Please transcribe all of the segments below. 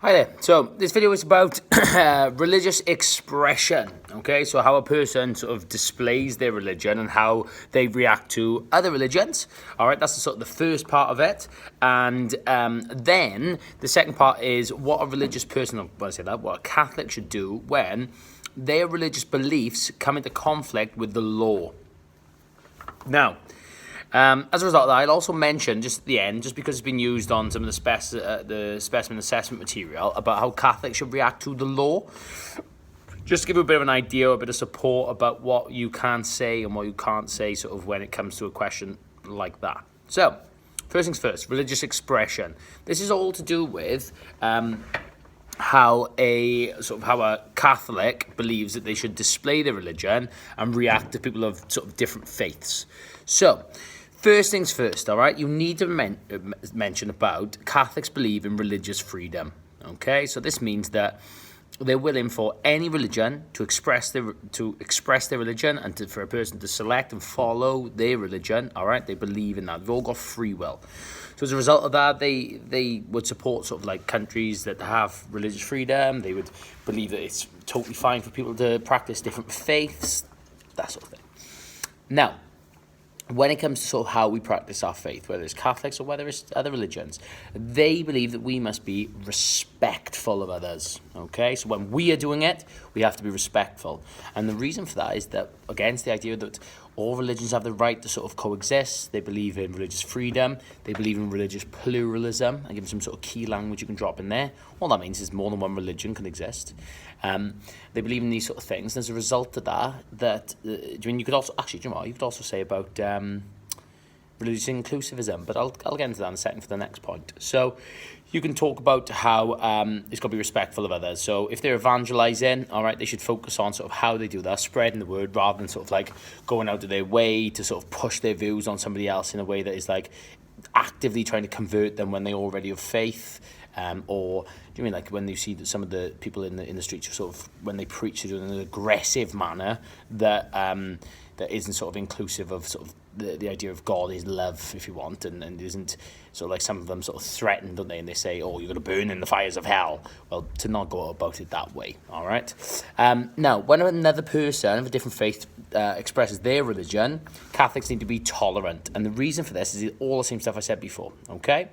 Hi there. So this video is about religious expression. Okay, so how a person sort of displays their religion and how they react to other religions. All right, that's the first part of it, and then the second part is what a religious person, what a Catholic should do when their religious beliefs come into conflict with the law. Now, as a result of that, I'll also mention just at the end, just because it's been used on some of the specimen assessment material, about how Catholics should react to the law. Just to give you a bit of an idea, a bit of support about what you can say and what you can't say sort of when it comes to a question like that. So, first things first, religious expression. This is all to do with how a Catholic believes that they should display their religion and react to people of sort of different faiths. So, first things first, all right, you need to mention about Catholics believe in religious freedom, okay? So this means that they're willing for any religion to express their religion and for a person to select and follow their religion, all right? They believe in that. They've all got free will. So as a result of that, they would support sort of like countries that have religious freedom. They would believe that it's totally fine for people to practice different faiths, that sort of thing. Now, when it comes to sort of how we practice our faith, whether it's Catholics or whether it's other religions, they believe that we must be respectful of others, okay? So when we are doing it, we have to be respectful. And the reason for that is that, again, it's the idea that all religions have the right to sort of coexist. They believe in religious freedom. They believe in religious pluralism. I give them some sort of key language you can drop in there. All that means is more than one religion can exist. They believe in these sort of things. And as a result of that, you could also, actually, you could also say about religious inclusivism, but I'll get into that in a second for the next point. So you can talk about how it's got to be respectful of others. So if they're evangelizing, all right, they should focus on sort of how they do that, spreading the word, rather than sort of like going out of their way to sort of push their views on somebody else in a way that is like actively trying to convert them when they already have faith. Or do you mean like when you see that some of the people in the streets are sort of, when they preach, they do it in an aggressive manner that that isn't sort of inclusive of sort of the idea of God is love, if you want, and isn't sort of like some of them sort of threaten, don't they? And they say, oh, you're going to burn in the fires of hell. Well, to not go about it that way, all right? Now, when another person of a different faith expresses their religion, Catholics need to be tolerant. And the reason for this is all the same stuff I said before, okay?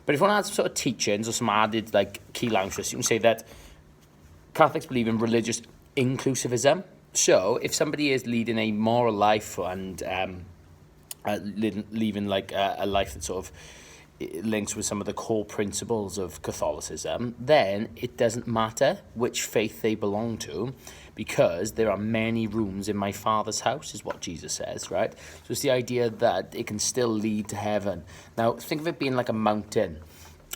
But if you want to add some sort of teachings or some added like key language, you can say that Catholics believe in religious inclusivism. So if somebody is leading a moral life and living like a life that sort of links with some of the core principles of Catholicism, then it doesn't matter which faith they belong to, because there are many rooms in my Father's house, is what Jesus says, right? So it's the idea that it can still lead to heaven. Now, think of it being like a mountain.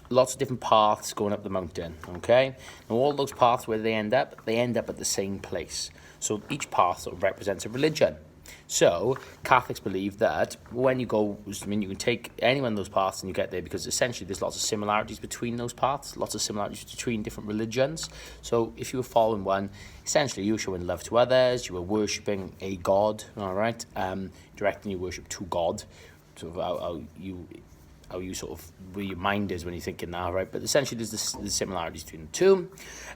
Lots of different paths going up the mountain, okay? Now, all those paths, where they end up at the same place. So each path sort of represents a religion. So Catholics believe that when you go, you can take any one of those paths and you get there, because essentially there's lots of similarities between those paths, lots of similarities between different religions. So if you were following one, essentially you were showing love to others, you were worshipping a God, all right, directing your worship to God, sort of how you sort of, where your mind is when you're thinking that, right? But essentially there's similarities between the two.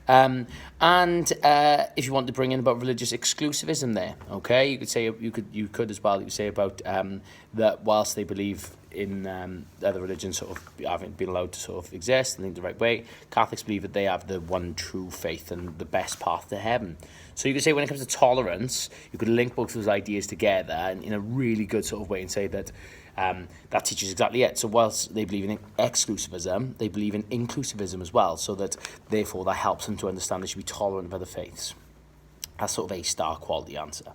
And if you want to bring in about religious exclusivism there, okay, you could say, you could as well, you could say about that whilst they believe in other religions sort of haven't been allowed to sort of exist and think the right way, Catholics believe that they have the one true faith and the best path to heaven. So you could say when it comes to tolerance, you could link both those ideas together and in a really good sort of way and say that that teaches exactly it. So whilst they believe in exclusivism, they believe in inclusivism as well, so that therefore that helps them to understand they should be tolerant of other faiths. That's sort of a star quality answer.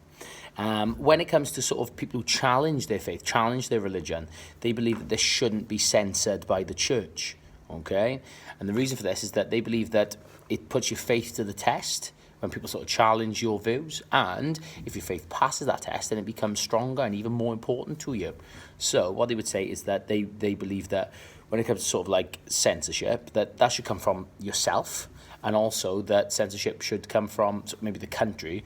When it comes to sort of people who challenge their faith, challenge their religion, they believe that this shouldn't be censored by the church, okay? And the reason for this is that they believe that it puts your faith to the test when people sort of challenge your views, and if your faith passes that test, then it becomes stronger and even more important to you. So what they would say is that they believe that when it comes to sort of like censorship, that should come from yourself, and also that censorship should come from maybe the country,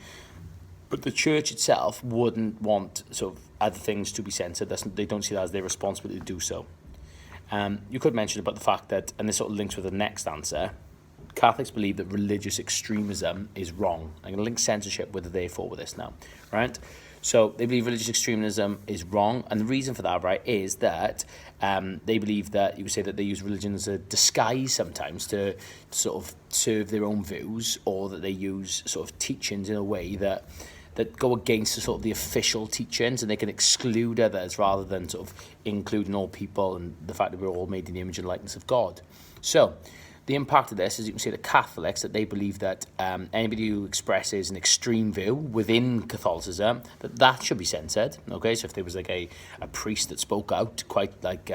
but the church itself wouldn't want sort of other things to be censored. They don't see that as their responsibility to do so. You could mention about the fact that, and this sort of links with the next answer, Catholics believe that religious extremism is wrong. I'm going to link censorship with the therefore with this now, right? So they believe religious extremism is wrong, and the reason for that, right, is that they believe that you would say that they use religion as a disguise sometimes to sort of serve their own views, or that they use sort of teachings in a way that go against the sort of the official teachings, and they can exclude others rather than sort of including all people and the fact that we're all made in the image and likeness of God. So the impact of this is, you can see, the Catholics, that they believe that anybody who expresses an extreme view within Catholicism, that should be censored. Okay, so if there was like a priest that spoke out quite like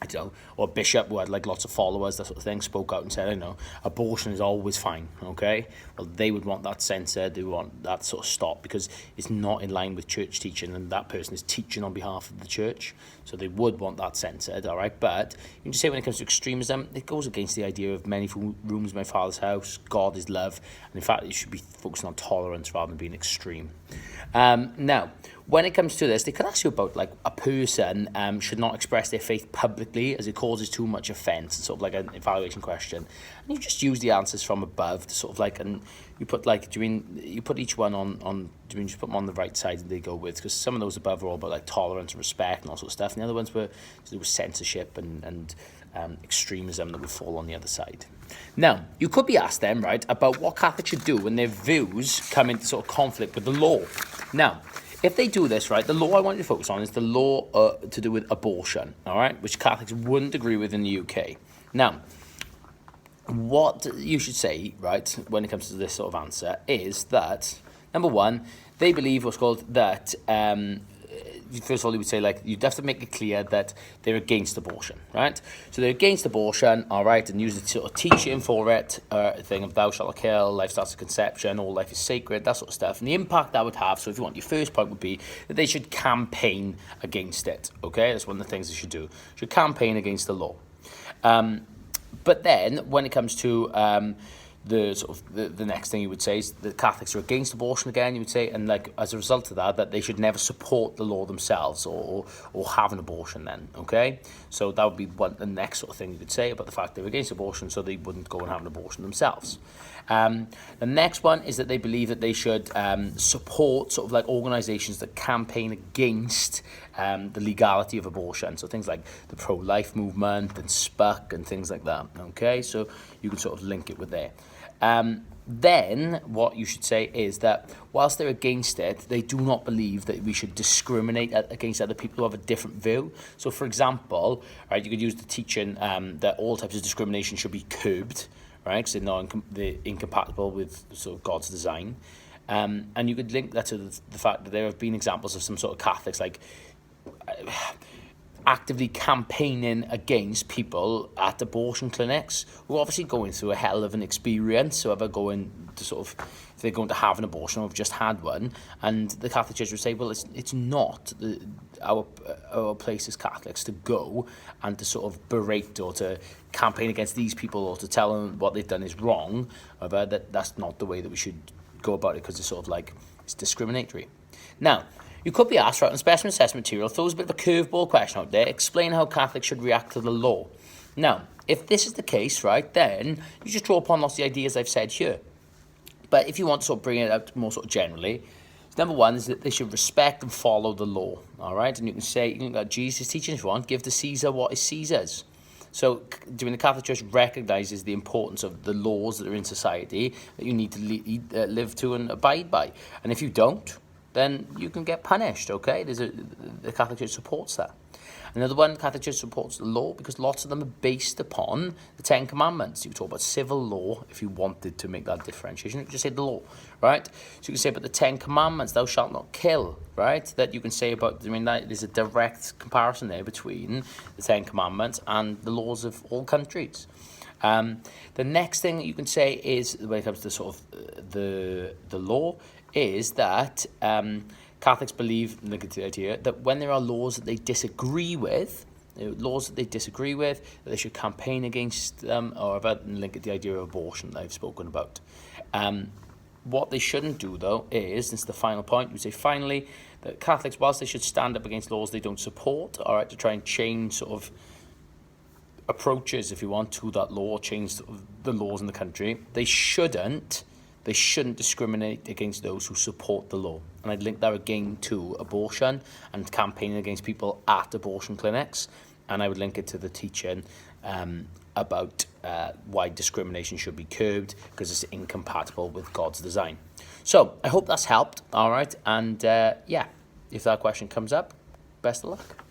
I don't know, or a bishop who had like lots of followers, that sort of thing, spoke out and said, you know, abortion is always fine, okay? Well, they would want that censored, they would want that sort of stopped, because it's not in line with church teaching, and that person is teaching on behalf of the church, so they would want that censored, all right? But you can just say when it comes to extremism, it goes against the idea of many rooms in my Father's house, God is love, and in fact, it should be focusing on tolerance rather than being extreme. Now, when it comes to this, they can ask you about, like, a person should not express their faith publicly as it causes too much offence, sort of like an evaluation question. And you just use the answers from above to sort of like, and you put like, do you mean, you put each one on do you mean just put them on the right side that they go with? Because some of those above are all about like tolerance and respect and all sort of stuff, and the other ones were to do with censorship and extremism that would fall on the other side. Now, you could be asked then, right, about what Catholics should do when their views come into sort of conflict with the law. Now, if they do this, right, the law I want you to focus on is the law to do with abortion, all right, which Catholics wouldn't agree with in the UK. Now, what you should say, right, when it comes to this sort of answer is that, number one, they believe what's called that, first of all, you would say, like, you'd have to make it clear that they're against abortion, right? So they're against abortion, all right, and use the sort of teaching for it, thing of thou shalt not kill, life starts at conception, all life is sacred, that sort of stuff. And the impact that would have, so if you want, your first point would be that they should campaign against it, okay? That's one of the things they should do. Should campaign against the law. But then, when it comes to the sort of the next thing you would say is that Catholics are against abortion again, you would say, and like as a result of that they should never support the law themselves or have an abortion then, okay? So that would be the next sort of thing you could say about the fact they're against abortion, so they wouldn't go and have an abortion themselves. The next one is that they believe that they should support sort of like organisations that campaign against the legality of abortion. So things like the pro-life movement and SPUC and things like that, okay? So you can sort of link it with there. Then what you should say is that whilst they're against it, they do not believe that we should discriminate against other people who have a different view. So, for example, right, you could use the teaching that all types of discrimination should be curbed, right, because they're incompatible with sort of God's design. And you could link that to the fact that there have been examples of some sort of Catholics, like, actively campaigning against people at abortion clinics who are obviously going through a hell of an experience, so ever going to sort of, if they're going to have an abortion or have just had one, and the Catholic Church would say, well, it's not our place as Catholics to go and to sort of berate or to campaign against these people or to tell them what they've done is wrong, that's not the way that we should go about it, because it's sort of like, it's discriminatory. Now, you could be asked, right, on specimen assessment material, throws a bit of a curveball question out there, explain how Catholics should react to the law. Now, if this is the case, right, then you just draw upon lots of the ideas I've said here. But if you want to sort of bring it out more sort of generally, number one is that they should respect and follow the law, all right? And you can say, you can go, Jesus' teaching if you want, give to Caesar what is Caesar's. So, the Catholic Church recognises the importance of the laws that are in society that you need to live to and abide by. And if you don't, then you can get punished, okay? The Catholic Church supports that. Another one, the Catholic Church supports the law because lots of them are based upon the Ten Commandments. You talk about civil law if you wanted to make that differentiation. You could just say the law, right? So you can say about the Ten Commandments, thou shalt not kill, right? That you can say about, there's a direct comparison there between the Ten Commandments and the laws of all countries. The next thing you can say is, when it comes to sort of the law, is that Catholics believe, look at the idea, that when there are laws that they disagree with, that they should campaign against them, or about link at the idea of abortion that I've spoken about. What they shouldn't do, though, is, this is the final point, we say finally, that Catholics, whilst they should stand up against laws they don't support, all right, to try and change sort of approaches, if you want, to that law or change the laws in the country, they shouldn't discriminate against those who support the law. And I'd link that again to abortion and campaigning against people at abortion clinics. And I would link it to the teaching about why discrimination should be curbed, because it's incompatible with God's design. So I hope that's helped. All right. And yeah, if that question comes up, best of luck.